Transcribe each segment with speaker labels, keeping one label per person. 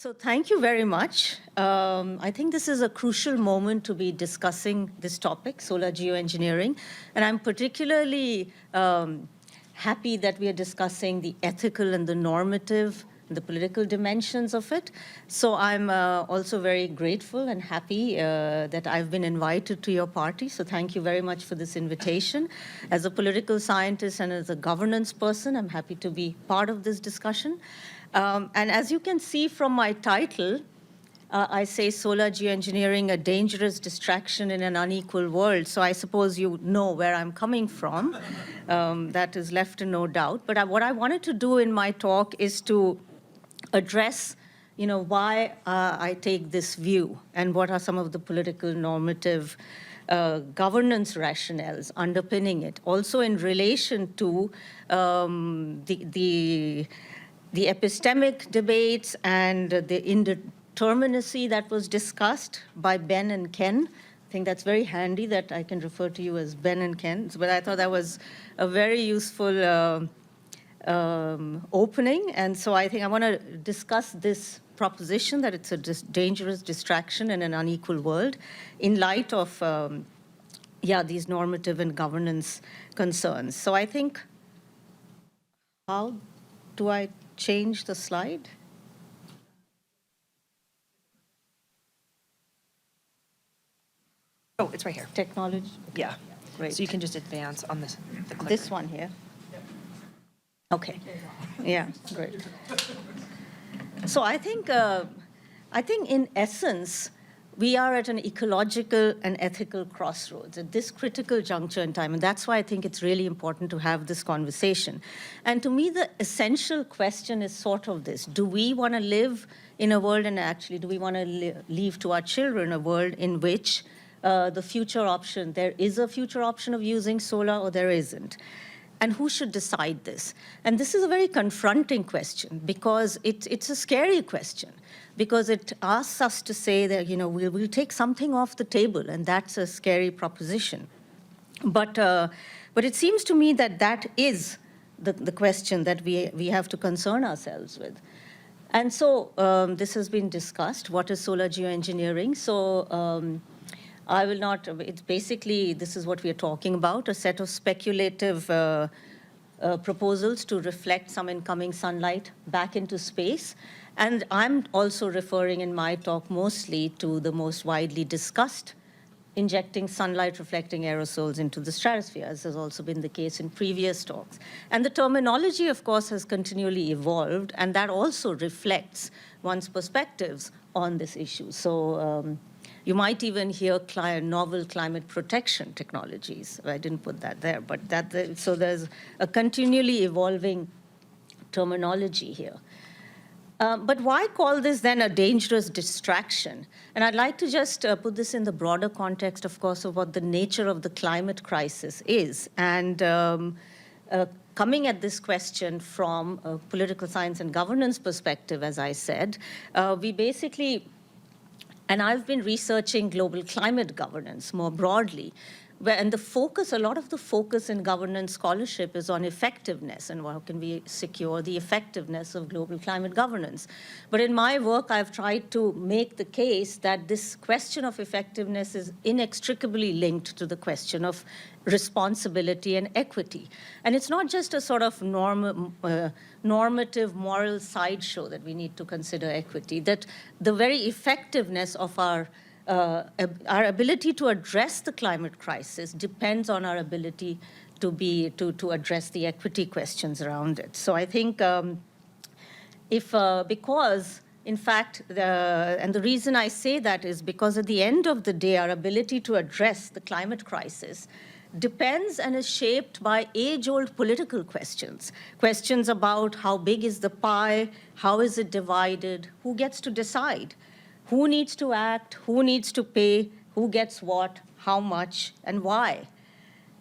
Speaker 1: So thank you very much. I think this is a crucial moment to be discussing this topic, solar geoengineering. And I'm particularly happy that we are discussing the ethical and the normative, the political dimensions of it. So I'm also very grateful and happy that I've been invited to your party. So thank you very much for this invitation. As a political scientist and as a governance person, I'm happy to be part of this discussion. And as you can see from my title, I say solar geoengineering, a dangerous distraction in an unequal world. So I suppose you know where I'm coming from. That is left in no doubt. But what I wanted to do in my talk is to address why I take this view and what are some of the political normative governance rationales underpinning it. Also in relation to the epistemic debates and the indeterminacy that was discussed by Ben and Ken. I think that's very handy that I can refer to you as Ben and Ken, but I thought that was a very useful opening. And so I think I want to discuss this proposition that it's a dangerous distraction in an unequal world in light of these normative and governance concerns. So I think, how do I change the slide?
Speaker 2: Oh, it's right here.
Speaker 1: Technology?
Speaker 2: Yeah.
Speaker 1: Great.
Speaker 2: So you can just advance on this.
Speaker 1: This one here? Okay. Yeah, great. So I think in essence, we are at an ecological and ethical crossroads at this critical juncture in time. And that's why I think it's really important to have this conversation. And to me, the essential question is sort of this. Do we want to live in a world, and actually, do we want to leave to our children a world in which the future option, there is a future option of using solar or there isn't? And who should decide this? And this is a very confronting question because it's a scary question, because it asks us to say that, we'll take something off the table, and that's a scary proposition. But it seems to me that that is the question that we have to concern ourselves with. And so this has been discussed. What is solar geoengineering? So I will not, it's basically, this is what we are talking about, a set of speculative proposals to reflect some incoming sunlight back into space. And I'm also referring in my talk mostly to the most widely discussed, injecting sunlight reflecting aerosols into the stratosphere, as has also been the case in previous talks. And the terminology, of course, has continually evolved, and that also reflects one's perspectives on this issue. So you might even hear novel climate protection technologies. I didn't put that there, but so there's a continually evolving terminology here. But why call this then a dangerous distraction? And I'd like to just put this in the broader context, of course, of what the nature of the climate crisis is. And coming at this question from a political science and governance perspective, as I said, we basically, and I've been researching global climate governance more broadly, and a lot of the focus in governance scholarship is on effectiveness and how can we secure the effectiveness of global climate governance. But in my work, I've tried to make the case that this question of effectiveness is inextricably linked to the question of responsibility and equity. And it's not just a sort of normative moral sideshow that we need to consider equity, that the very effectiveness of our ability to address the climate crisis depends on our ability to address the equity questions around it. So I think because, in fact, and the reason I say that is because at the end of the day, our ability to address the climate crisis depends and is shaped by age-old political questions. Questions about how big is the pie, how is it divided, who gets to decide, who needs to act, who needs to pay, who gets what, how much, and why,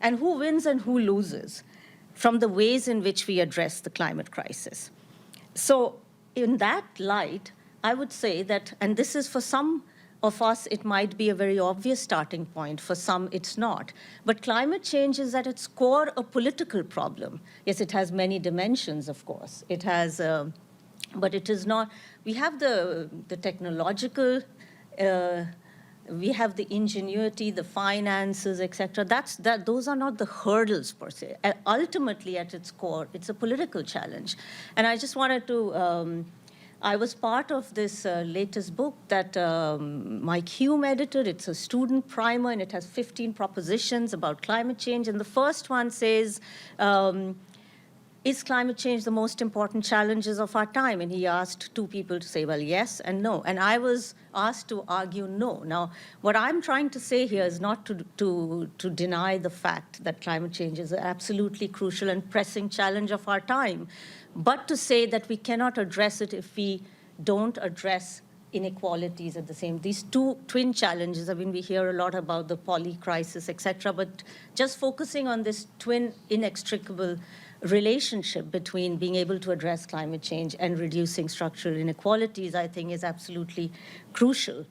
Speaker 1: and who wins and who loses from the ways in which we address the climate crisis. So in that light, I would say that, and this is for some of us, it might be a very obvious starting point. For some, it's not. But climate change is at its core a political problem. Yes, it has many dimensions, of course. It has but it is not. We have the technological, we have the ingenuity, the finances, et cetera. Those are not the hurdles per se. Ultimately, at its core, it's a political challenge. And I just wanted to, I was part of this latest book that Mike Hume edited. It's a student primer, and it has 15 propositions about climate change. And the first one says, is climate change the most important challenges of our time? And he asked two people to say, well, yes and no. And I was asked to argue no. Now, what I'm trying to say here is not to deny the fact that climate change is an absolutely crucial and pressing challenge of our time, but to say that we cannot address it if we don't address inequalities at the same. These two twin challenges, I mean, we hear a lot about the poly crisis, et cetera, but just focusing on this twin inextricable relationship between being able to address climate change and reducing structural inequalities, I think, is absolutely crucial.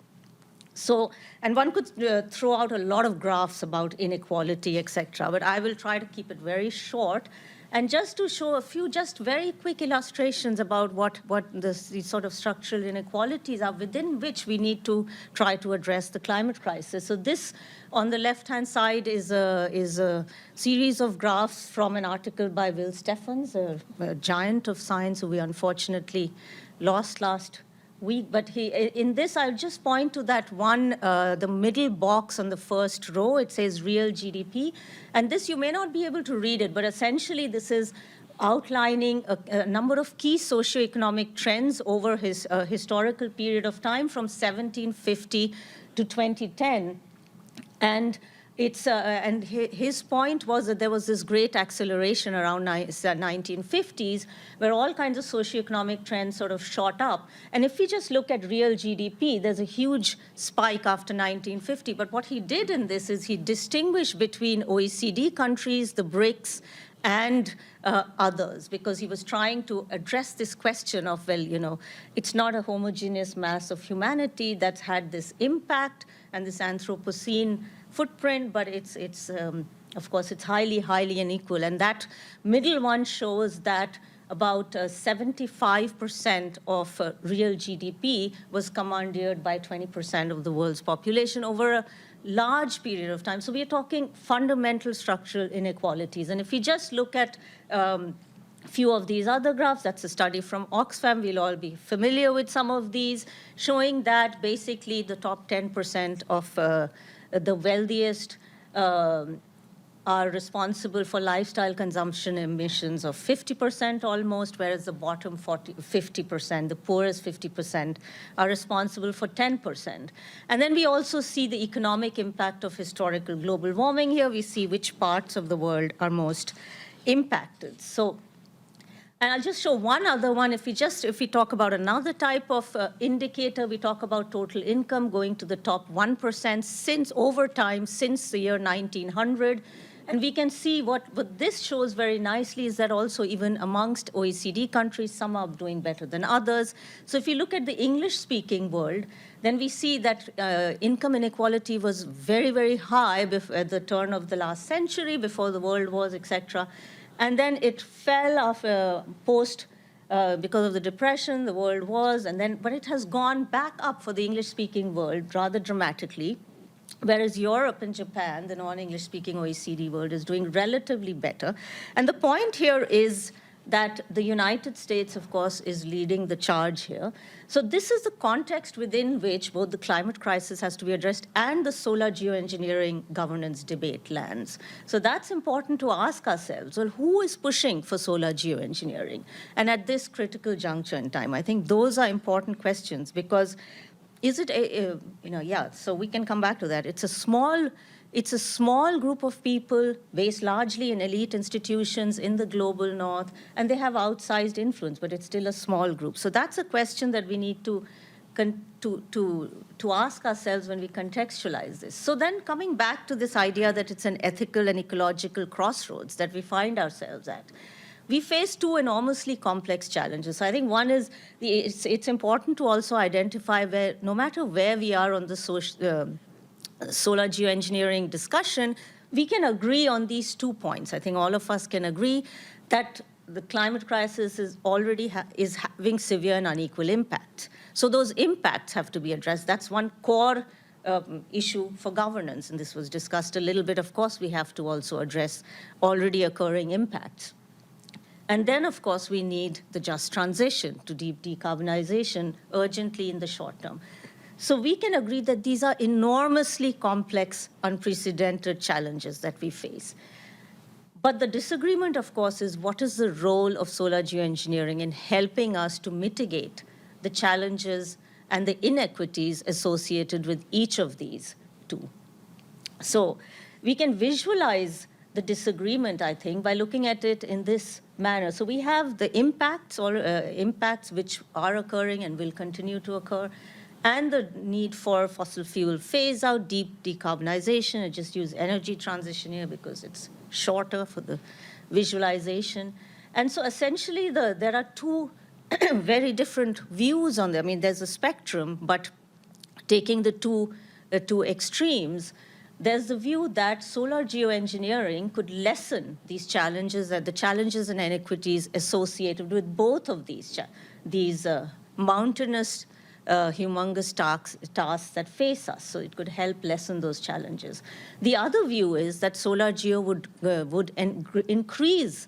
Speaker 1: So, and one could throw out a lot of graphs about inequality, et cetera, but I will try to keep it very short. And just to show a few just very quick illustrations about what these sort of structural inequalities are within which we need to try to address the climate crisis. So this, on the left-hand side, is a series of graphs from an article by Will Stephens, a giant of science who we unfortunately lost last week. But in this, I'll just point to that one, the middle box on the first row. It says real GDP. And this, you may not be able to read it, but essentially this is outlining a number of key socioeconomic trends over his historical period of time from 1750 to 2010. And it's, and his point was that there was this great acceleration around 1950s where all kinds of socioeconomic trends sort of shot up. And if we just look at real GDP, there's a huge spike after 1950. But what he did in this is he distinguished between OECD countries, the BRICS, and others, because he was trying to address this question of, well, you know, it's not a homogeneous mass of humanity that's had this impact and this Anthropocene footprint, but it's of course, it's highly, highly unequal. And that middle one shows that about 75% of real GDP was commandeered by 20% of the world's population over a large period of time. So we are talking fundamental structural inequalities. And if we just look at a few of these other graphs, that's a study from Oxfam, we'll all be familiar with some of these, showing that basically the top 10% of the wealthiest are responsible for lifestyle consumption emissions of 50% almost, whereas the bottom 50%, the poorest 50%, are responsible for 10%. And then we also see the economic impact of historical global warming here. We see which parts of the world are most impacted. So, and I'll just show one other one. If we talk about another type of indicator, we talk about total income going to the top 1% since over time, since the year 1900. And we can see what this shows very nicely is that also even amongst OECD countries, some are doing better than others. So if you look at the English-speaking world, then we see that income inequality was very, very high at the turn of the last century, before the world wars, et cetera. And then it fell off post because of the Depression, the world wars, and then, but it has gone back up for the English-speaking world rather dramatically, whereas Europe and Japan, the non-English-speaking OECD world, is doing relatively better. And the point here is that the United States, of course, is leading the charge here. So this is the context within which both the climate crisis has to be addressed and the solar geoengineering governance debate lands. So that's important to ask ourselves, well, who is pushing for solar geoengineering? And at this critical juncture in time, I think those are important questions, because is it so we can come back to that. It's a small group of people based largely in elite institutions in the global north, and they have outsized influence, but it's still a small group. So that's a question that we need to ask ourselves when we contextualize this. So then coming back to this idea that it's an ethical and ecological crossroads that we find ourselves at, we face two enormously complex challenges. So I think one is, it's important to also identify where, no matter where we are on the solar geoengineering discussion, we can agree on these 2 points. I think all of us can agree that the climate crisis is already is having severe and unequal impact. So those impacts have to be addressed. That's one core issue for governance, and this was discussed a little bit. Of course, we have to also address already occurring impacts. And then, of course, we need the just transition to deep decarbonization urgently in the short term. So we can agree that these are enormously complex, unprecedented challenges that we face. But the disagreement, of course, is what is the role of solar geoengineering in helping us to mitigate the challenges and the inequities associated with each of these two. So we can visualize the disagreement, I think, by looking at it in this manner. So we have the impacts or impacts which are occurring and will continue to occur, and the need for fossil fuel phase out, deep decarbonization. I just use energy transition here because it's shorter for the visualization. And so essentially there are two very different views on them. I mean, there's a spectrum, but taking the two extremes, there's the view that solar geoengineering could lessen these challenges, the challenges and inequities associated with both of these mountainous, humongous tasks that face us. So it could help lessen those challenges. The other view is that solar geo would increase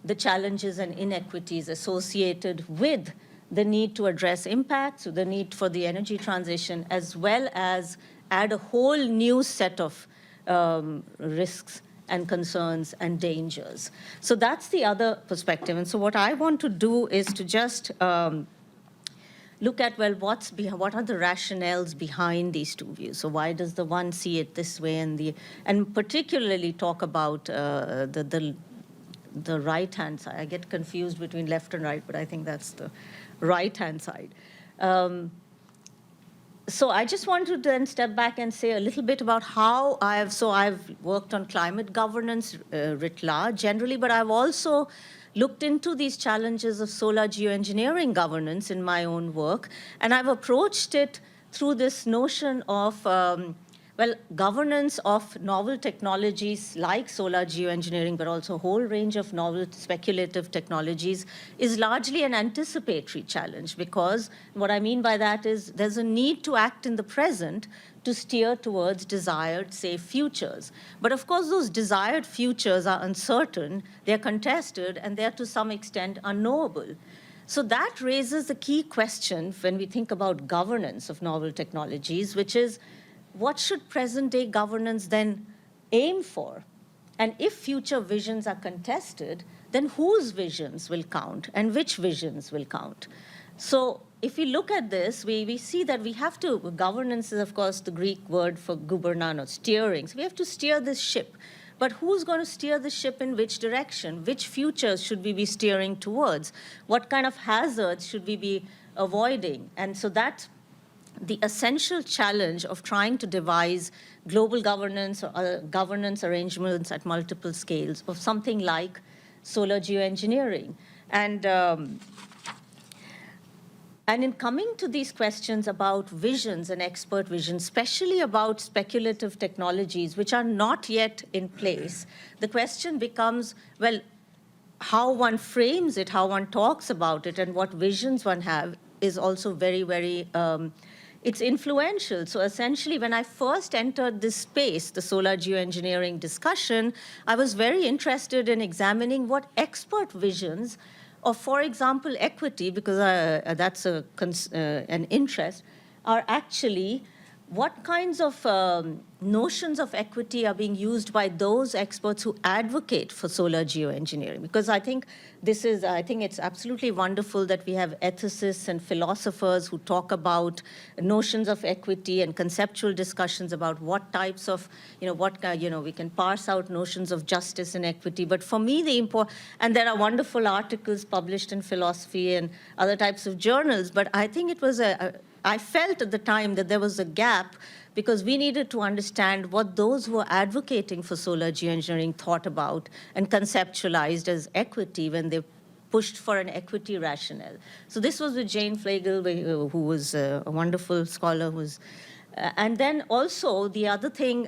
Speaker 1: the challenges and inequities associated with the need to address impacts, the need for the energy transition, as well as add a whole new set of risks and concerns and dangers. So that's the other perspective. And so what I want to do is to just look at, well, what are the rationales behind these two views? So why does the one see it this way, and particularly talk about the right-hand side. I get confused between left and right, but I think that's the right-hand side. So I just want to then step back and say a little bit about how I've worked on climate governance writ large generally, but I've also looked into these challenges of solar geoengineering governance in my own work, and I've approached it through this notion of governance of novel technologies like solar geoengineering, but also a whole range of novel speculative technologies, is largely an anticipatory challenge, because what I mean by that is there's a need to act in the present to steer towards desired, safe futures. But of course, those desired futures are uncertain, they're contested, and they're to some extent unknowable. So that raises the key question when we think about governance of novel technologies, which is, what should present-day governance then aim for? And if future visions are contested, then whose visions will count and which visions will count? So if we look at this, we see that we have to, governance is, of course, the Greek word for gubernan, or steering. So we have to steer this ship. But who's going to steer the ship in which direction? Which futures should we be steering towards? What kind of hazards should we be avoiding? And so that's the essential challenge of trying to devise global governance or governance arrangements at multiple scales of something like solar geoengineering. And in coming to these questions about visions and expert visions, especially about speculative technologies which are not yet in place, the question becomes, well, how one frames it, how one talks about it, and what visions one have is also very, very it's influential. So essentially, when I first entered this space, the solar geoengineering discussion, I was very interested in examining what expert visions of, for example, equity, because that's an interest, are actually, what kinds of notions of equity are being used by those experts who advocate for solar geoengineering? Because I think it's absolutely wonderful that we have ethicists and philosophers who talk about notions of equity and conceptual discussions about what types of, we can parse out notions of justice and equity. But for me, and there are wonderful articles published in philosophy and other types of journals, but I think it was I felt at the time that there was a gap, because we needed to understand what those who were advocating for solar geoengineering thought about and conceptualized as equity when they pushed for an equity rationale. So this was with Jane Flagle, who was a wonderful scholar. And then also the other thing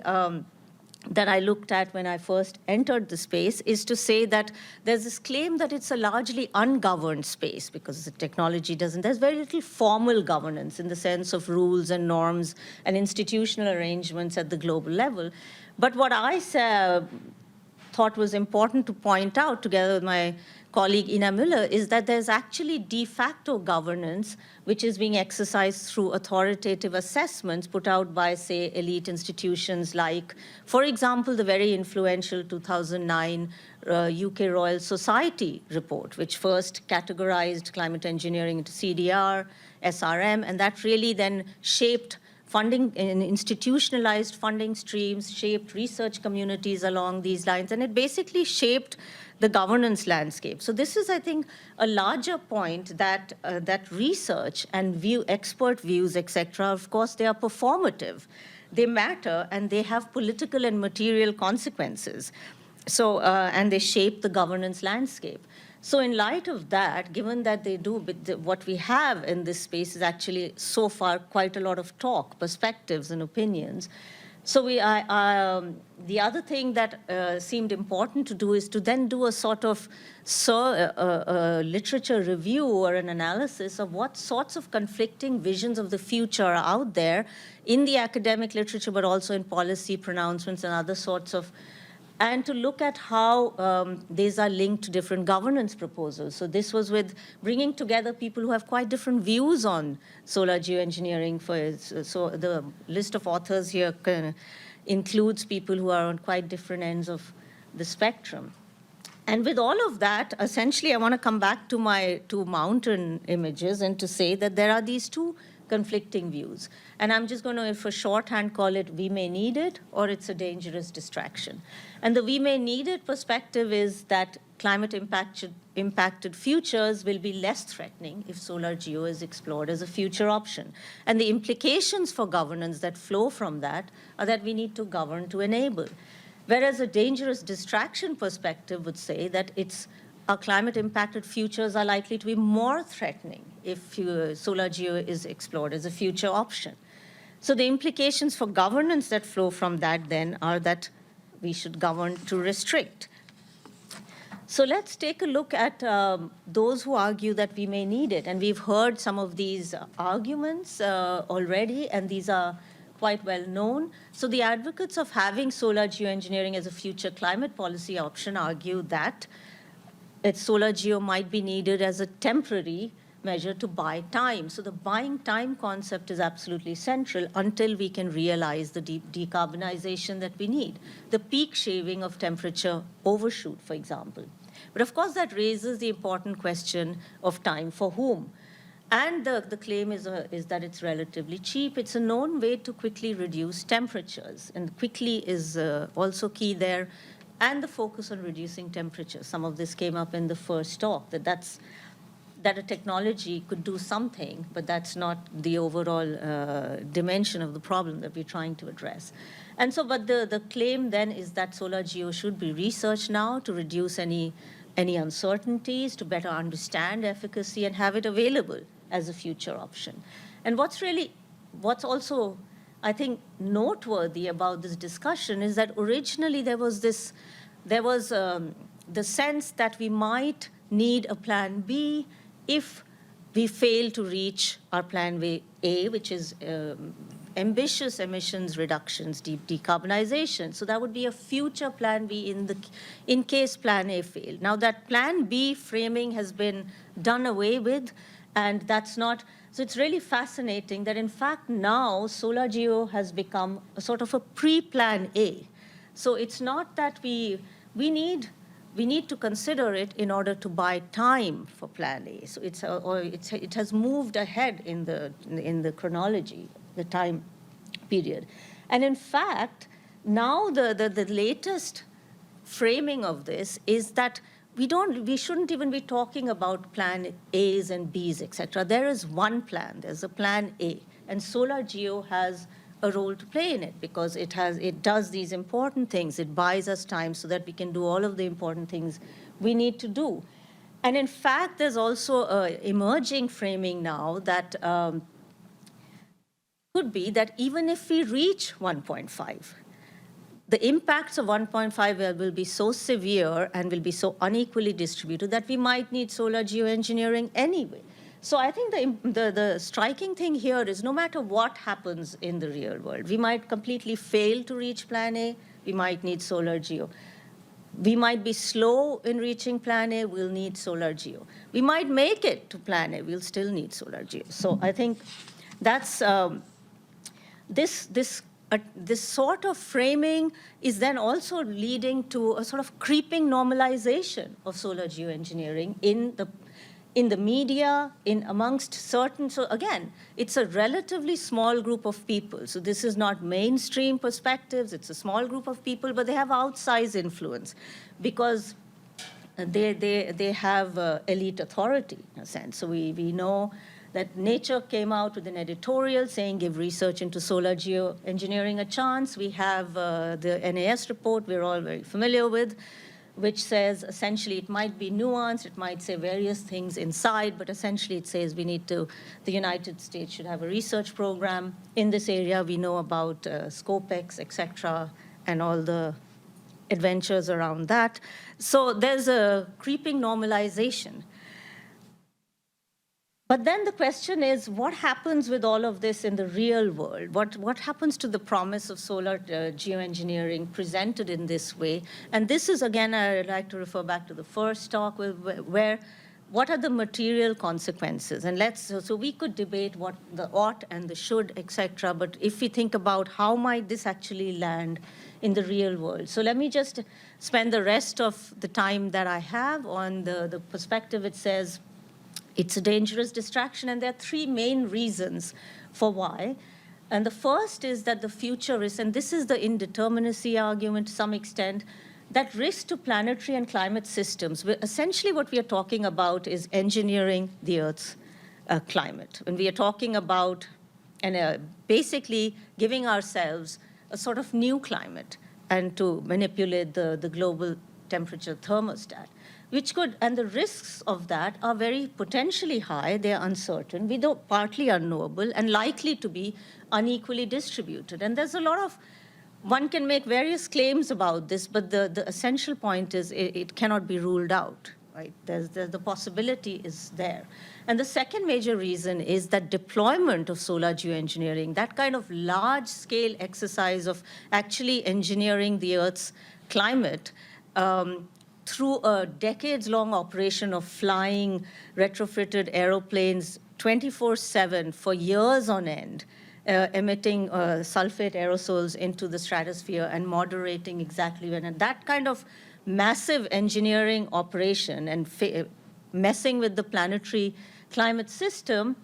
Speaker 1: that I looked at when I first entered the space is to say that there's this claim that it's a largely ungoverned space because the technology there's very little formal governance in the sense of rules and norms and institutional arrangements at the global level. But what I thought was important to point out together with my colleague Ina Müller is that there's actually de facto governance which is being exercised through authoritative assessments put out by, say, elite institutions like, for example, the very influential 2009 UK Royal Society report, which first categorized climate engineering into CDR, SRM, and that really then shaped funding and institutionalized funding streams, shaped research communities along these lines, and it basically shaped the governance landscape. So this is, I think, a larger point that that research and expert views, et cetera, of course, they are performative. They matter, and they have political and material consequences. So, and they shape the governance landscape. So in light of that, given that they do, what we have in this space is actually so far quite a lot of talk, perspectives, and opinions. So the other thing that seemed important to do is to then do a sort of literature review or an analysis of what sorts of conflicting visions of the future are out there in the academic literature, but also in policy pronouncements and other sorts of, and to look at how these are linked to different governance proposals. So this was with bringing together people who have quite different views on solar geoengineering. So the list of authors here includes people who are on quite different ends of the spectrum. And with all of that, essentially, I want to come back to my two mountain images and to say that there are these two conflicting views. And I'm just going to, for shorthand, call it we may need it or it's a dangerous distraction. And the we may need it perspective is that climate impacted futures will be less threatening if solar geo is explored as a future option. And the implications for governance that flow from that are that we need to govern to enable. Whereas a dangerous distraction perspective would say that our climate-impacted futures are likely to be more threatening if solar geo is explored as a future option. So the implications for governance that flow from that then are that we should govern to restrict. So let's take a look at those who argue that we may need it. And we've heard some of these arguments already, and these are quite well known. So the advocates of having solar geoengineering as a future climate policy option argue that solar geo might be needed as a temporary measure to buy time. So the buying time concept is absolutely central until we can realize the decarbonization that we need. The peak shaving of temperature overshoot, for example. But of course, that raises the important question of time for whom. And the claim is that it's relatively cheap. It's a known way to quickly reduce temperatures. And quickly is also key there. And the focus on reducing temperature. Some of this came up in the first talk, that a technology could do something, but that's not the overall dimension of the problem that we're trying to address. And so, but the claim then is that solar geo should be researched now to reduce any uncertainties, to better understand efficacy and have it available as a future option. And what's also, I think, noteworthy about this discussion is that originally there was the sense that we might need a plan B if we fail to reach our plan A, which is ambitious emissions reductions, decarbonization. So that would be a future plan B in case plan A failed. Now that plan B framing has been done away with, and that's not, so it's really fascinating that in fact now solar geo has become a sort of a pre-plan A. So it's not that we need to consider it in order to buy time for plan A. So it has moved ahead in the chronology, the time period. And in fact, now the latest framing of this is that we shouldn't even be talking about plan A's and B's, et cetera. There is one plan, there's a plan A. And solar geo has a role to play in it because it does these important things. It buys us time so that we can do all of the important things we need to do. And in fact, there's also an emerging framing now that could be that even if we reach 1.5, the impacts of 1.5 will be so severe and will be so unequally distributed that we might need solar geoengineering anyway. So I think the striking thing here is no matter what happens in the real world, we might completely fail to reach plan A, we might need solar geo. We might be slow in reaching plan A, we'll need solar geo. We might make it to plan A, we'll still need solar geo. So I think that's, this sort of framing is then also leading to a sort of creeping normalization of solar geoengineering in the media, in amongst certain, so again, it's a relatively small group of people. So this is not mainstream perspectives, it's a small group of people, but they have outsized influence because they have elite authority in a sense. So we know that Nature came out with an editorial saying give research into solar geoengineering a chance. We have the NAS report we're all very familiar with, which says essentially it might be nuanced, it might say various things inside, but essentially it says we need to, the United States should have a research program in this area. We know about ScopeX, et cetera, and all the adventures around that. So there's a creeping normalization. But then the question is, what happens with all of this in the real world? What happens to the promise of solar geoengineering presented in this way? And this is, again, I'd like to refer back to the first talk, where what are the material consequences? And so we could debate what the ought and the should, et cetera, but if we think about how might this actually land in the real world. So let me just spend the rest of the time that I have on the perspective. It says, it's a dangerous distraction, and there are three main reasons for why. And the first is that the future risk, and this is the indeterminacy argument to some extent, that risk to planetary and climate systems, essentially what we are talking about is engineering the Earth's climate. And we are talking about basically giving ourselves a sort of new climate and to manipulate the global temperature thermostat. Which could, and the risks of that are very potentially high, they're uncertain, partly unknowable, and likely to be unequally distributed. And there's a lot of, one can make various claims about this, but the essential point is it cannot be ruled out, right? The possibility is there. And the second major reason is that deployment of solar geoengineering, that kind of large-scale exercise of actually engineering the Earth's climate, through a decades-long operation of flying retrofitted aeroplanes 24/7 for years on end, emitting sulfate aerosols into the stratosphere and moderating exactly when. And that kind of massive engineering operation and messing with the planetary climate system,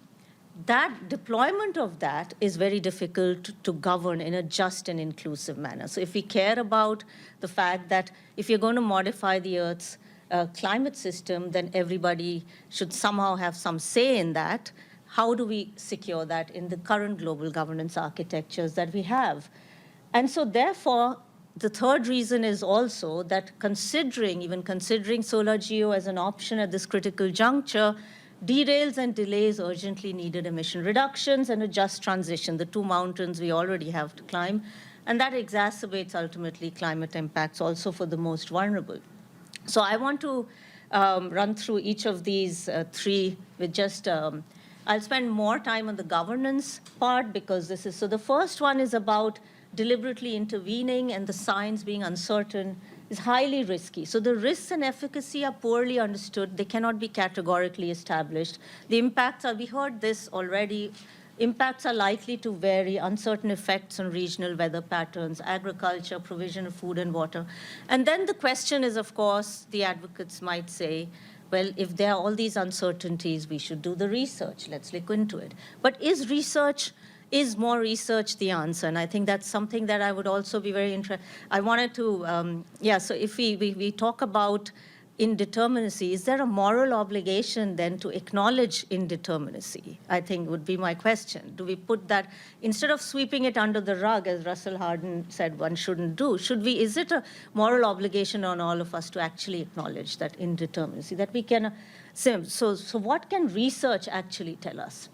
Speaker 1: that deployment of that is very difficult to govern in a just and inclusive manner. So if we care about the fact that if you're going to modify the Earth's climate system, then everybody should somehow have some say in that. How do we secure that in the current global governance architectures that we have? And so therefore, the third reason is also that even considering solar geo as an option at this critical juncture, derails and delays urgently needed emission reductions and a just transition, the two mountains we already have to climb, and that exacerbates ultimately climate impacts also for the most vulnerable. So I want to run through each of these three with just, I'll spend more time on the governance part because this is, so the first one is about deliberately intervening and the science being uncertain is highly risky. So the risks and efficacy are poorly understood. They cannot be categorically established. The impacts are, we heard this already, impacts are likely to vary, uncertain effects on regional weather patterns, agriculture, provision of food and water. And then the question is, of course, the advocates might say, well, if there are all these uncertainties, we should do the research. Let's look into it. But is more research the answer? And I think that's something that I would also be very interested. I wanted to, so if we talk about indeterminacy, is there a moral obligation then to acknowledge indeterminacy? I think would be my question. Do we put that, instead of sweeping it under the rug, as Russell Harden said one shouldn't do, is it a moral obligation on all of us to actually acknowledge that indeterminacy, that we can, so what can research actually tell us?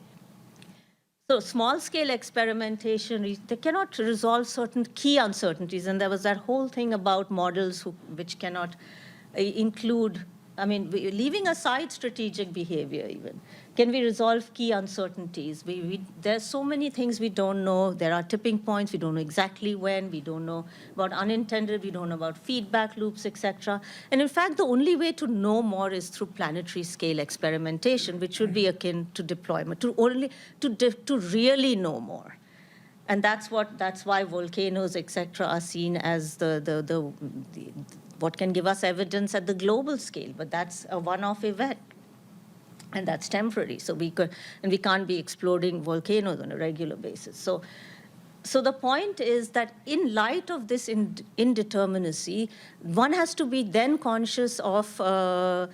Speaker 1: So small-scale experimentation, they cannot resolve certain key uncertainties. And there was that whole thing about models which cannot include, I mean, leaving aside strategic behavior even. Can we resolve key uncertainties? There's so many things we don't know. There are tipping points. We don't know exactly when. We don't know about unintended. We don't know about feedback loops, et cetera. And in fact, the only way to know more is through planetary scale experimentation, which should be akin to deployment, to really know more. And that's why volcanoes, et cetera, are seen as what can give us evidence at the global scale. But that's a one-off event. And that's temporary. So we can't be exploding volcanoes on a regular basis. So the point is that in light of this indeterminacy, one has to be then conscious of the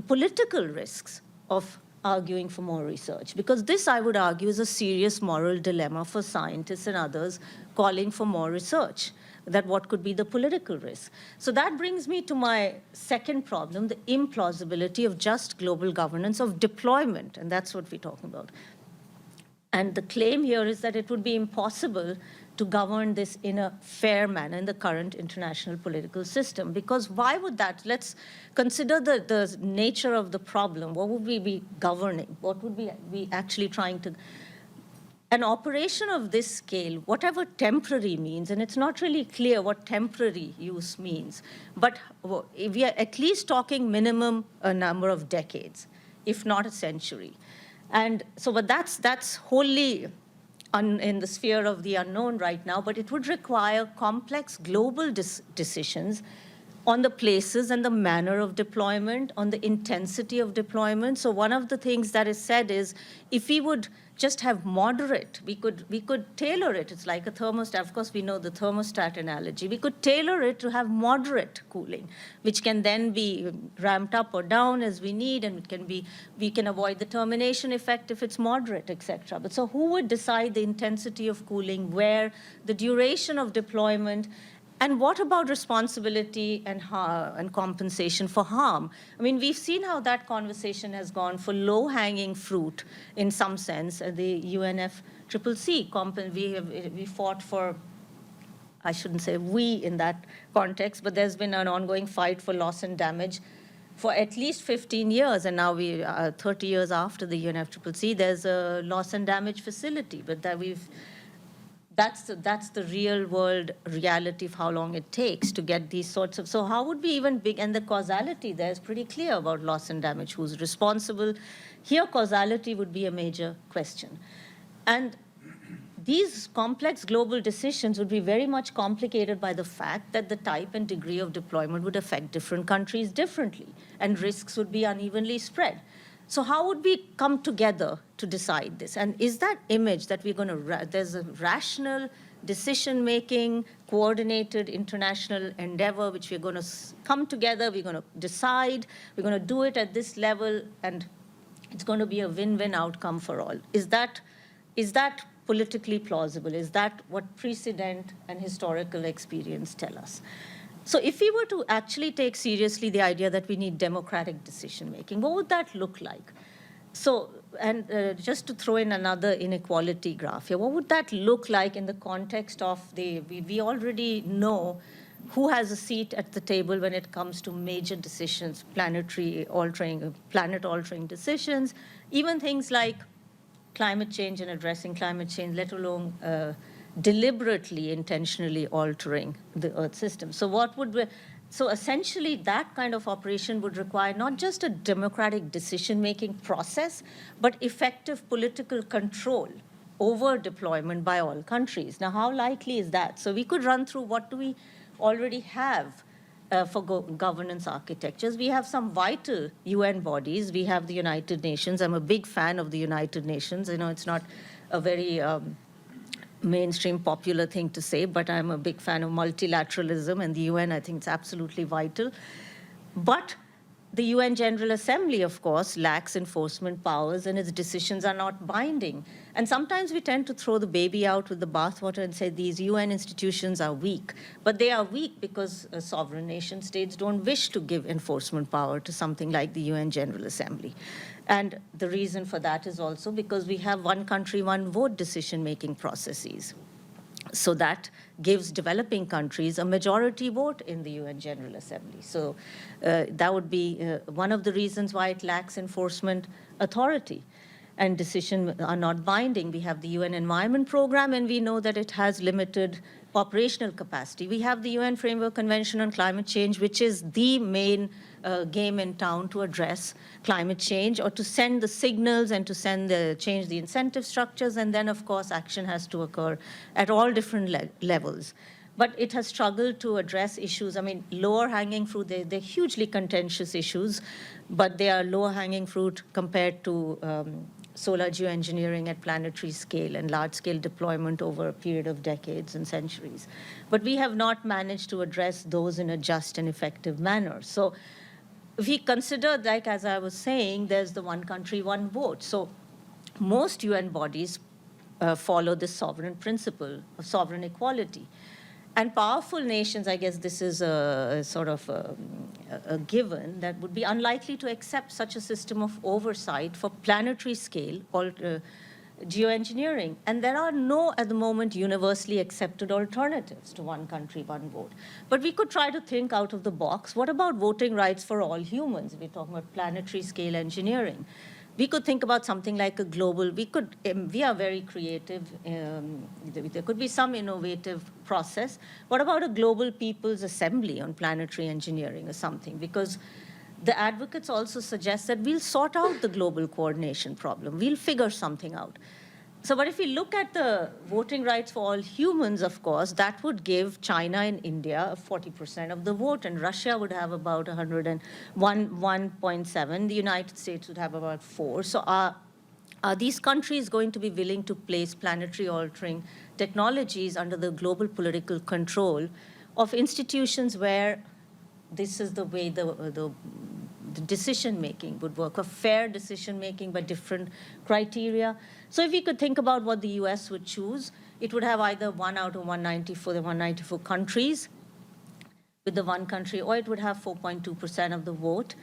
Speaker 1: political risks of arguing for more research. Because this, I would argue, is a serious moral dilemma for scientists and others calling for more research. That what could be the political risk. So that brings me to my second problem, the implausibility of just global governance of deployment, and that's what we're talking about. And the claim here is that it would be impossible to govern this in a fair manner in the current international political system. Because why would that? Let's consider the nature of the problem. What would we be governing? What would we be actually trying to... An operation of this scale, whatever temporary means, and it's not really clear what temporary use means, but we are at least talking minimum a number of decades, if not a century. And so, but that's wholly in the sphere of the unknown right now, but it would require complex global decisions on the places and the manner of deployment, on the intensity of deployment. So one of the things that is said is, if we would just have moderate, we could tailor it. It's like a thermostat. Of course, we know the thermostat analogy. We could tailor it to have moderate cooling, which can then be ramped up or down as we need, and we can avoid the termination effect if it's moderate, et cetera. But so who would decide the intensity of cooling, where, the duration of deployment, and what about responsibility and compensation for harm? I mean, we've seen how that conversation has gone for low-hanging fruit, in some sense. The UNFCCC, we fought for, I shouldn't say we in that context, but there's been an ongoing fight for loss and damage for at least 15 years, and now 30 years after the UNFCCC, there's a loss and damage facility, but that's the real world reality of how long it takes to get these sorts of, so how would we even begin, and the causality there is pretty clear about loss and damage, who's responsible. Here, causality would be a major question. And these complex global decisions would be very much complicated by the fact that the type and degree of deployment would affect different countries differently, and risks would be unevenly spread. So how would we come together to decide this? And is that image that we're going to, there's a rational decision-making, coordinated international endeavor, which we're going to come together, we're going to decide, we're going to do it at this level, and it's going to be a win-win outcome for all. Is that politically plausible? Is that what precedent and historical experience tell us? So if we were to actually take seriously the idea that we need democratic decision-making, what would that look like? So, and just to throw in another inequality graph here, what would that look like in the context of we already know who has a seat at the table when it comes to major decisions, planet-altering decisions, even things like climate change and addressing climate change, let alone deliberately, intentionally altering the Earth system. So so essentially that kind of operation would require not just a democratic decision-making process, but effective political control over deployment by all countries. Now, how likely is that? So we could run through what do we already have for governance architectures. We have some vital UN bodies. We have the United Nations. I'm a big fan of the United Nations. You know, it's not a very mainstream popular thing to say, but I'm a big fan of multilateralism, and the UN, I think it's absolutely vital. But the UN General Assembly, of course, lacks enforcement powers, and its decisions are not binding. And sometimes we tend to throw the baby out with the bathwater and say these UN institutions are weak. But they are weak because sovereign nation states don't wish to give enforcement power to something like the UN General Assembly. And the reason for that is also because we have one country, one vote decision-making processes. So that gives developing countries a majority vote in the UN General Assembly. So that would be one of the reasons why it lacks enforcement authority. And decisions are not binding. We have the UN Environment Program, and we know that it has limited operational capacity. We have the UN Framework Convention on Climate Change, which is the main game in town to address climate change, or to send the signals and to change the incentive structures, and then, of course, action has to occur at all different levels. But it has struggled to address issues. I mean, lower hanging fruit, they're hugely contentious issues, but they are lower hanging fruit compared to solar geoengineering at planetary scale and large-scale deployment over a period of decades and centuries. But we have not managed to address those in a just and effective manner. So if we consider, like as I was saying, there's the one country, one vote. So most UN bodies follow this sovereign principle of sovereign equality. And powerful nations, I guess this is a sort of a given, that would be unlikely to accept such a system of oversight for planetary scale geoengineering. And there are no, at the moment, universally accepted alternatives to one country, one vote. But we could try to think out of the box. What about voting rights for all humans? We're talking about planetary scale engineering. We could think about something like a global, we are very creative. There could be some innovative process. What about a global people's assembly on planetary engineering or something? Because the advocates also suggest that we'll sort out the global coordination problem. We'll figure something out. So, but if we look at the voting rights for all humans, of course, that would give China and India 40% of the vote, and Russia would have about 1.7. The United States would have about 4. So are these countries going to be willing to place planetary altering technologies under the global political control of institutions where this is the way the decision-making would work, a fair decision-making by different criteria? So if we could think about what the US would choose, it would have either 1 out of 194, the 194 countries with the one country, or it would have 4.2% of the vote.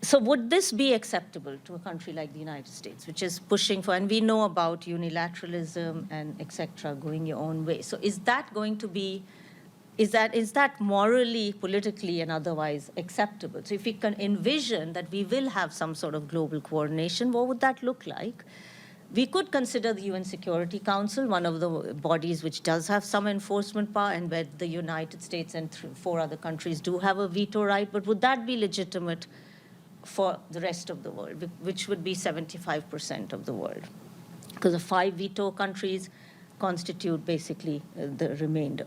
Speaker 1: So would this be acceptable to a country like the United States, which is pushing for, and we know about unilateralism and et cetera, going your own way. So is that going to be, is that morally, politically, and otherwise acceptable? So if we can envision that we will have some sort of global coordination, what would that look like? We could consider the UN Security Council, one of the bodies which does have some enforcement power, and where the United States and 4 other countries do have a veto right, but would that be legitimate for the rest of the world, which would be 75% of the world? Because the 5 veto countries constitute basically the remainder.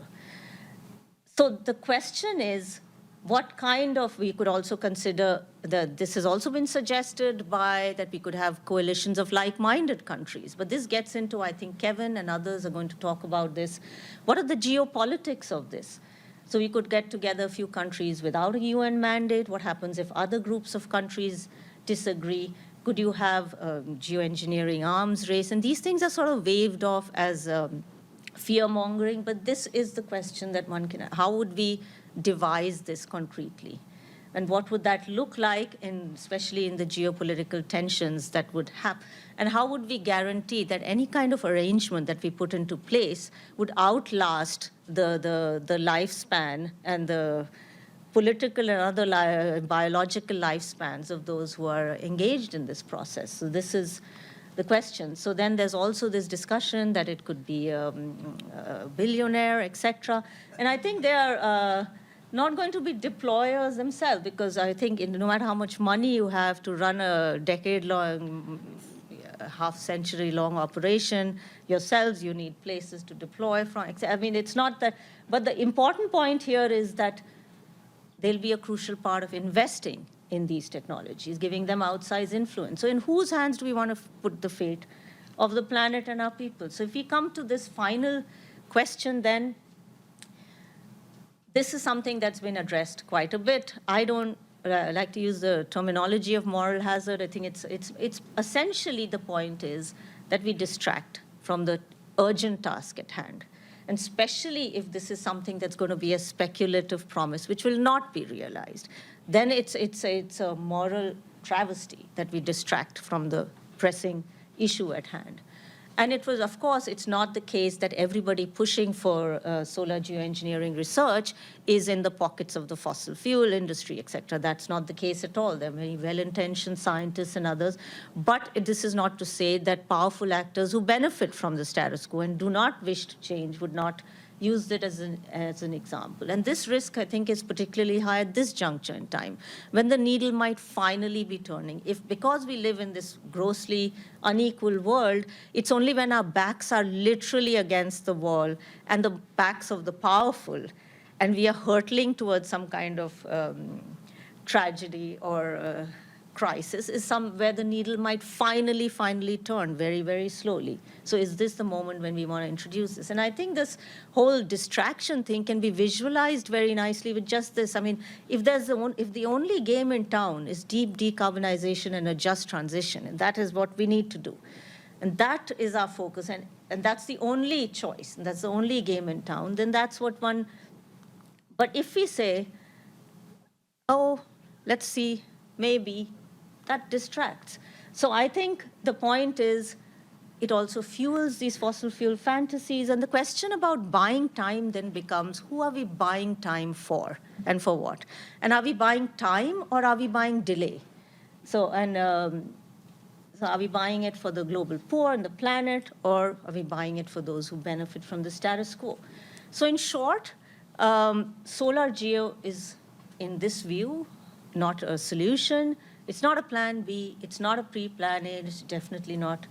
Speaker 1: So the question is, what kind of, we could also consider that this has also been suggested by that we could have coalitions of like-minded countries. But this gets into, I think Kevin and others are going to talk about this. What are the geopolitics of this? So we could get together a few countries without a UN mandate. What happens if other groups of countries disagree? Could you have geoengineering arms race? And these things are sort of waved off as fear-mongering, but this is the question that one can, how would we devise this concretely? And what would that look like, especially in the geopolitical tensions that would happen? And how would we guarantee that any kind of arrangement that we put into place would outlast the lifespan and the political and other biological lifespans of those who are engaged in this process? So this is the question. So then there's also this discussion that it could be a billionaire, et cetera. And I think they are not going to be deployers themselves, because I think no matter how much money you have to run a decade-long, half-century-long operation yourselves, you need places to deploy from. I mean, it's not that, but the important point here is that they'll be a crucial part of investing in these technologies, giving them outsized influence. So in whose hands do we want to put the fate of the planet and our people? So if we come to this final question, then this is something that's been addressed quite a bit. I don't like to use the terminology of moral hazard. I think it's essentially the point is that we distract from the urgent task at hand. And especially if this is something that's going to be a speculative promise, which will not be realized, then it's a moral travesty that we distract from the pressing issue at hand. And it was, of course, it's not the case that everybody pushing for solar geoengineering research is in the pockets of the fossil fuel industry, et cetera. That's not the case at all. There are many well-intentioned scientists and others. But this is not to say that powerful actors who benefit from the status quo and do not wish to change would not use it as an example. And this risk, I think, is particularly high at this juncture in time, when the needle might finally be turning. Because we live in this grossly unequal world, it's only when our backs are literally against the wall and the backs of the powerful, and we are hurtling towards some kind of tragedy or crisis, is where the needle might finally turn very, very slowly. So is this the moment when we want to introduce this? And I think this whole distraction thing can be visualized very nicely with just this. I mean, if the only game in town is deep decarbonization and a just transition, and that is what we need to do, and that is our focus, and that's the only choice, and that's the only game in town, then that's what one. But if we say, oh, let's see, maybe, that distracts. So I think the point is it also fuels these fossil fuel fantasies. And the question about buying time then becomes, who are we buying time for and for what? And are we buying time or are we buying delay? So are we buying it for the global poor and the planet, or are we buying it for those who benefit from the status quo? So in short, solar geo is, in this view, not a solution. It's not a plan B. It's not a pre-plan A. It's definitely not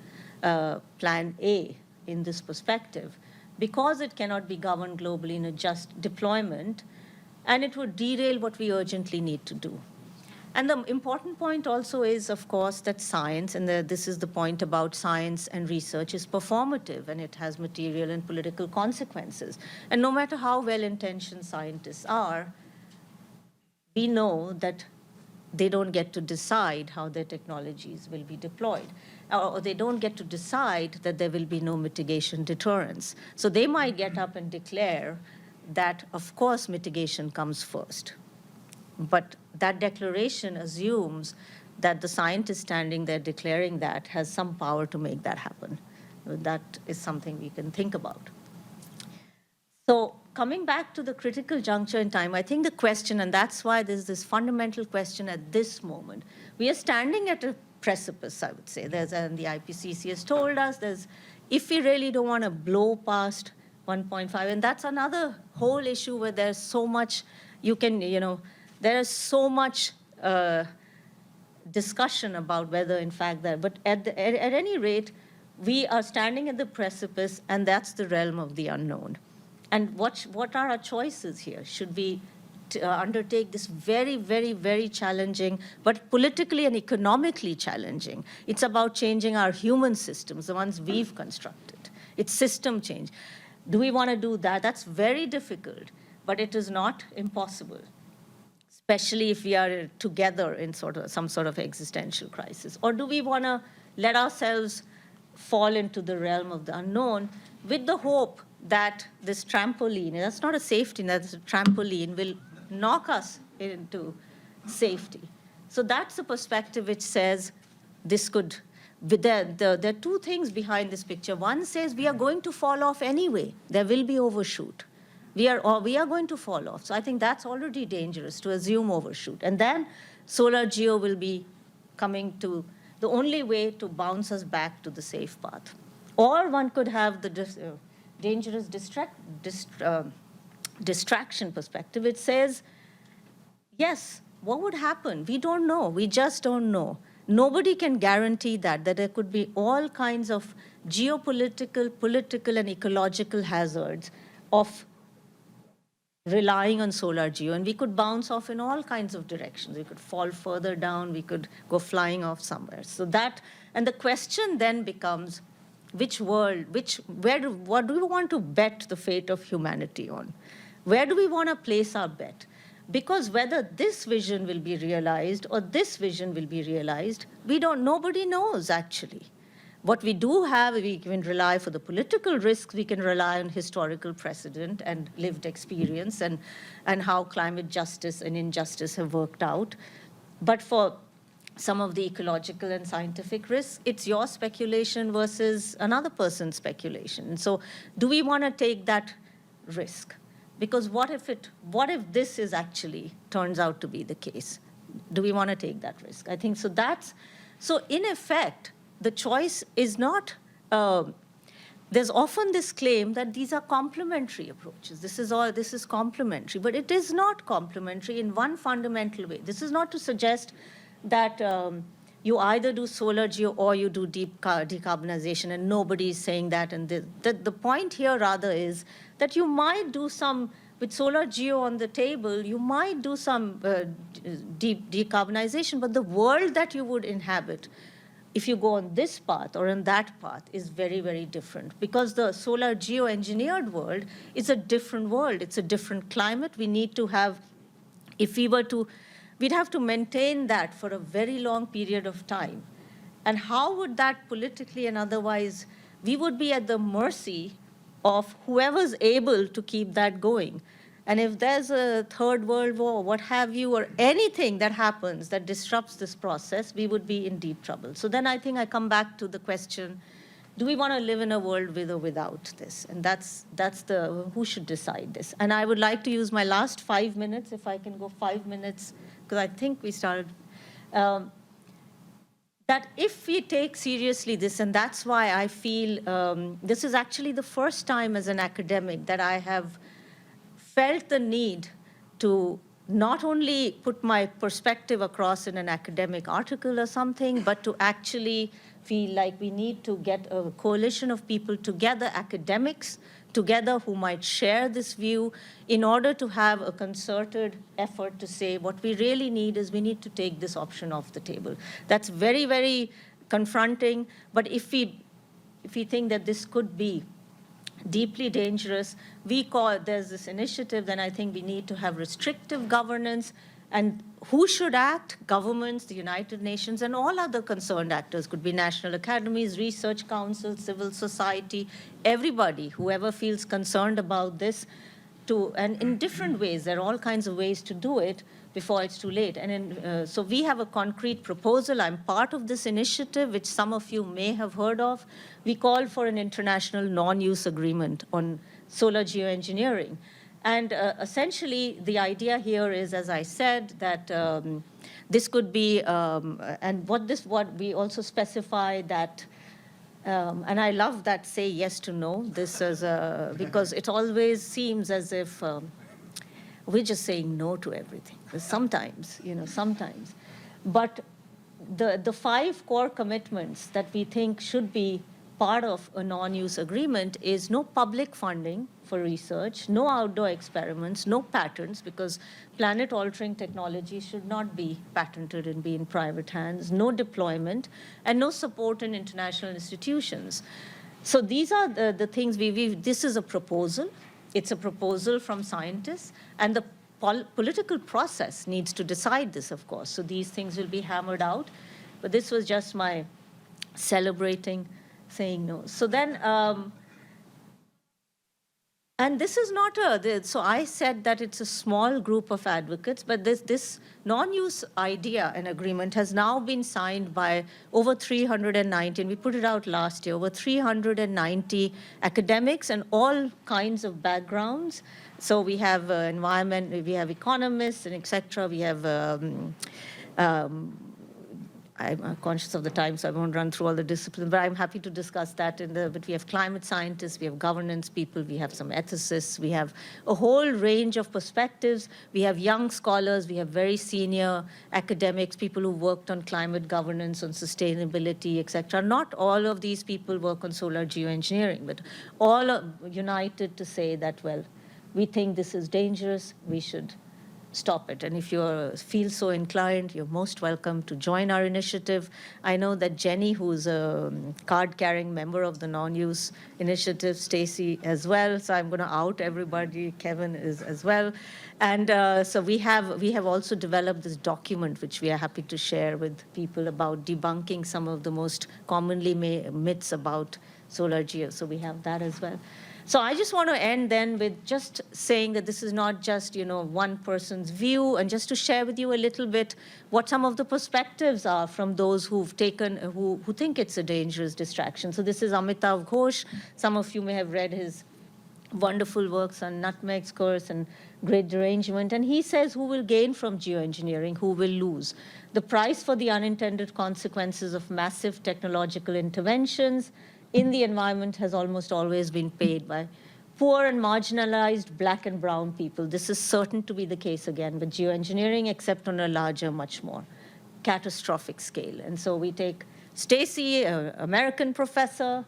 Speaker 1: plan A in this perspective, because it cannot be governed globally in a just deployment, and it would derail what we urgently need to do. And the important point also is, of course, that science, and this is the point about science and research, is performative, and it has material and political consequences. And no matter how well-intentioned scientists are, we know that they don't get to decide how their technologies will be deployed, or they don't get to decide that there will be no mitigation deterrence. So they might get up and declare that, of course, mitigation comes first. But that declaration assumes that the scientist standing there declaring that has some power to make that happen. That is something we can think about. So coming back to the critical juncture in time, I think the question, and that's why there's this fundamental question at this moment. We are standing at a precipice, I would say. And the IPCC has told us, if we really don't want to blow past 1.5, and that's another whole issue where there's so much, there is so much discussion about whether, in fact, but at any rate, we are standing at the precipice, and that's the realm of the unknown. And what are our choices here? Should we undertake this very, very, very challenging, but politically and economically challenging? It's about changing our human systems, the ones we've constructed. It's system change. Do we want to do that? That's very difficult, but it is not impossible, especially if we are together in some sort of existential crisis. Or do we want to let ourselves fall into the realm of the unknown with the hope that this trampoline, that's not a safety net, that's a trampoline, will knock us into safety? So that's a perspective which says this could, there are two things behind this picture. One says we are going to fall off anyway. There will be overshoot. We are going to fall off. So I think that's already dangerous to assume overshoot. And then solar geo will be coming to the only way to bounce us back to the safe path. Or one could have the dangerous distraction perspective. It says, yes, what would happen? We don't know. We just don't know. Nobody can guarantee that there could be all kinds of geopolitical, political, and ecological hazards of relying on solar geo, and we could bounce off in all kinds of directions. We could fall further down, we could go flying off somewhere. So that, and the question then becomes, what do we want to bet the fate of humanity on? Where do we want to place our bet? Because whether this vision will be realized or this vision will be realized, nobody knows actually. What we do have, we can rely for the political risks, we can rely on historical precedent and lived experience and how climate justice and injustice have worked out. But for some of the ecological and scientific risks. It's your speculation versus another person's speculation. So do we want to take that risk? Because what if this is actually turns out to be the case? Do we want to take that risk? I think so. So in effect, the choice is not, there's often this claim that these are complementary approaches. This is complementary, but it is not complementary in one fundamental way. This is not to suggest that you either do solar geo or you do decarbonization, and nobody is saying that. And the point here rather is that you might do some, with solar geo on the table, you might do some decarbonization, but the world that you would inhabit, if you go on this path or on that path, is very, very different. Because the solar geoengineered world is a different world. It's a different climate. We need to have, if we were to, we'd have to maintain that for a very long period of time. And how would that politically and otherwise, we would be at the mercy of whoever's able to keep that going. And if there's a third world war, what have you, or anything that happens that disrupts this process, we would be in deep trouble. So then I think I come back to the question, do we want to live in a world with or without this? And that's the, who should decide this? And I would like to use my last 5 minutes, if I can go 5 minutes, because I think we started, that if we take seriously this, and that's why I feel this is actually the first time as an academic that I have felt the need to not only put my perspective across in an academic article or something, but to actually feel like we need to get a coalition of people together, academics together, who might share this view in order to have a concerted effort to say what we really need is we need to take this option off the table. That's very, very confronting, but if we think that this could be deeply dangerous, there's this initiative, then I think we need to have restrictive governance. And who should act? Governments, the United Nations, and all other concerned actors. Could be national academies, research councils, civil society, everybody, whoever feels concerned about this, and in different ways. There are all kinds of ways to do it before it's too late. And so we have a concrete proposal. I'm part of this initiative, which some of you may have heard of. We call for an international non-use agreement on solar geoengineering. And essentially, the idea here is, as I said, that this could be, and what we also specify that, and I love that say yes to no. This is because it always seems as if we're just saying no to everything. Sometimes, sometimes. But the 5 core commitments that we think should be part of a non-use agreement is no public funding for research, no outdoor experiments, no patents, because planet-altering technology should not be patented and be in private hands, no deployment, and no support in international institutions. So these are the things this is a proposal. It's a proposal from scientists, and the political process needs to decide this, of course. So these things will be hammered out. But this was just my celebrating saying no. So then, and this is not so I said that it's a small group of advocates, but this non-use idea and agreement has now been signed by over 390, and we put it out last year, over 390 academics and all kinds of backgrounds. So we have environment, we have economists and et cetera. We have I'm conscious of the time, so I won't run through all the disciplines, but I'm happy to discuss that. But we have climate scientists, we have governance people, we have some ethicists, we have a whole range of perspectives. We have young scholars, we have very senior academics, people who worked on climate governance, on sustainability, et cetera. Not all of these people work on solar geoengineering, but all are united to say that, well, we think this is dangerous, we should stop it. And if you feel so inclined, you're most welcome to join our initiative. I know that Jenny, who's a card-carrying member of the non-use initiative, Stacy as well, so I'm going to out everybody. Kevin is as well. And so we have also developed this document, which we are happy to share with people about debunking some of the most commonly myths about solar geo. So we have that as well. So I just want to end then with just saying that this is not just, one person's view, and just to share with you a little bit what some of the perspectives are from those who've taken, who think it's a dangerous distraction. So this is Amitav Ghosh. Some of you may have read his wonderful works on nutmegs course and great derangement. And he says, who will gain from geoengineering? Who will lose? The price for the unintended consequences of massive technological interventions in the environment has almost always been paid by poor and marginalized black and brown people. This is certain to be the case again with geoengineering, except on a larger, much more catastrophic scale. And so we take Stacy, an American professor,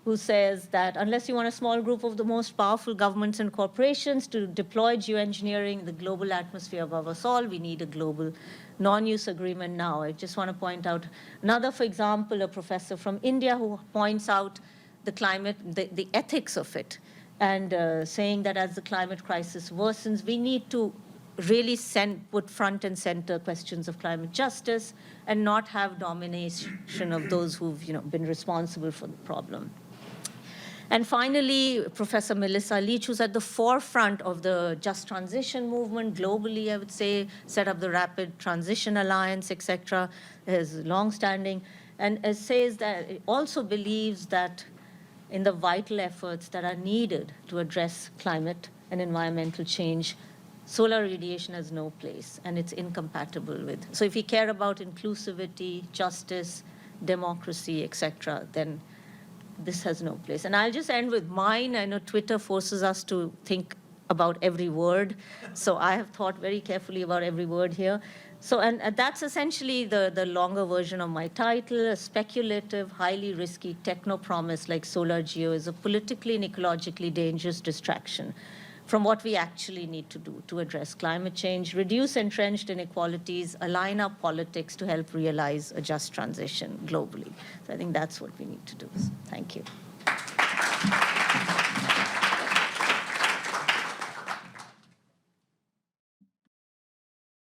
Speaker 1: who says that unless you want a small group of the most powerful governments and corporations to deploy geoengineering, the global atmosphere above us all, we need a global non-use agreement now. I just want to point out another, for example, a professor from India who points out the climate, the ethics of it, and saying that as the climate crisis worsens, we need to really put front and center questions of climate justice and not have domination of those who've been responsible for the problem. And finally, Professor Melissa Leach, who's at the forefront of the just transition movement globally, I would say, set up the Rapid Transition Alliance, et cetera, is longstanding, and says that it also believes that in the vital efforts that are needed to address climate and environmental change, solar radiation has no place, and it's incompatible with. So if we care about inclusivity, justice, democracy, et cetera, then this has no place. And I'll just end with mine. I know Twitter forces us to think about every word. So I have thought very carefully about every word here. So, and that's essentially the longer version of my title. A speculative, highly risky techno-promise like solar geo is a politically and ecologically dangerous distraction from what we actually need to do to address climate change, reduce entrenched inequalities, align our politics to help realize a just transition globally. So I think that's what we need to do. Thank you.